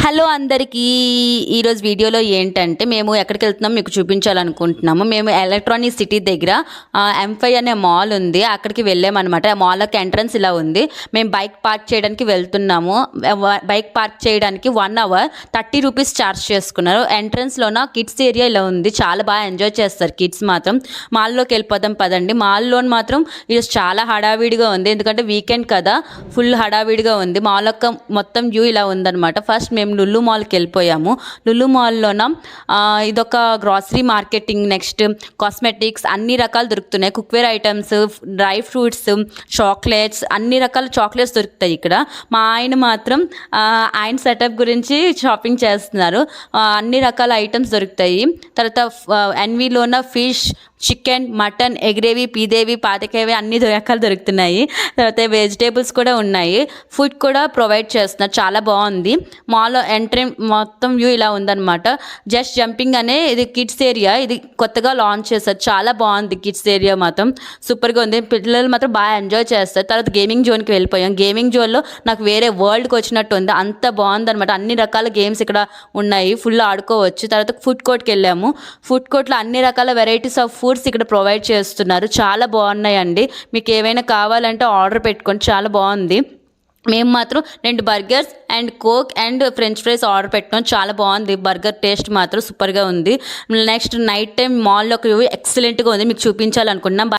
Hello అందరికీ ఈరోజు వీడియోలో ఏంటంటే మేము ఎక్కడికి వెళ్తున్నాం మీకు చూపించాలనుకుంటున్నాము. మేము ఎలక్ట్రానిక్ సిటీ దగ్గర M5 అనే మాల్ ఉంది, అక్కడికి వెళ్ళామన్నమాట. ఆ మాల్లోకి ఎంట్రన్స్ ఇలా ఉంది. మేము బైక్ పార్క్ చేయడానికి వెళ్తున్నాము. బైక్ పార్క్ చేయడానికి 1 అవర్ 30 రూపీస్ ఛార్జ్ చేసుకున్నారు. ఎంట్రన్స్లోన కిడ్స్ ఏరియా ఇలా ఉంది, చాలా బాగా ఎంజాయ్ చేస్తారు కిడ్స్ మాత్రం. మాల్లోకి వెళ్ళిపోదాం పదండి. మాల్లో మాత్రం ఈరోజు చాలా హడావిడిగా ఉంది, ఎందుకంటే వీకెండ్ కదా, ఫుల్ హడావిడిగా ఉంది. మాల్ యొక్క మొత్తం వ్యూ ఇలా ఉందన్నమాట. ఫస్ట్ మేము లులు మాల్కి వెళ్ళిపోయాము. లులు మాల్లోన ఇదొక గ్రాసరీ మార్కెటింగ్, నెక్స్ట్ కాస్మెటిక్స్ అన్ని రకాలు దొరుకుతున్నాయి. Cookware items, dry fruits, chocolates, అన్ని రకాల చాక్లెట్స్ దొరుకుతాయి ఇక్కడ. మా ఆయన మాత్రం ఆయన సెటప్ గురించి షాపింగ్ చేస్తున్నారు. అన్ని రకాల ఐటమ్స్ దొరుకుతాయి. తర్వాత ఎన్వీలోన ఫిష్, చికెన్, మటన్, ఎగ్రేవి, పీదేవి, పాతకేవి అన్ని రకాలు దొరుకుతున్నాయి. తర్వాత వెజిటేబుల్స్ కూడా ఉన్నాయి. ఫుడ్ కూడా ప్రొవైడ్ చేస్తున్నారు, చాలా బాగుంది. మాల్ ఎంట్రీ మొత్తం వ్యూ ఇలా ఉందన్నమాట. జస్ట్ జంపింగ్ అనే ఇది కిడ్స్ ఏరియా, ఇది కొత్తగా లాంచ్ చేశారు, చాలా బాగుంది. కిడ్స్ ఏరియా మాత్రం సూపర్గా ఉంది, పిల్లలు మాత్రం బాగా ఎంజాయ్ చేస్తారు. తర్వాత గేమింగ్ జోన్కి వెళ్ళిపోయాం. గేమింగ్ జోన్లో నాకు వేరే వరల్డ్కి వచ్చినట్టు ఉంది, అంత బాగుందన్నమాట. అన్ని రకాల గేమ్స్ ఇక్కడ ఉన్నాయి, ఫుల్ ఆడుకోవచ్చు. తర్వాత ఫుడ్ కోర్ట్కి వెళ్ళాము. ఫుడ్ కోర్ట్లో అన్ని రకాల వెరైటీస్ ఆఫ్ ఫుడ్స్ ఇక్కడ ప్రొవైడ్ చేస్తున్నారు, చాలా బాగున్నాయండి. మీకు ఏమైనా కావాలంటే ఆర్డర్ పెట్టుకోండి, చాలా బాగుంది. మేము మాత్రం 2 burgers and coke and French fries order పెట్టాం, చాలా బాగుంది. బర్గర్ టేస్ట్ మాత్రం సూపర్గా ఉంది. నెక్స్ట్ నైట్ టైం మాల్లో ఎక్సలెంట్గా ఉంది, మీకు చూపించాలనుకుంటున్నాం.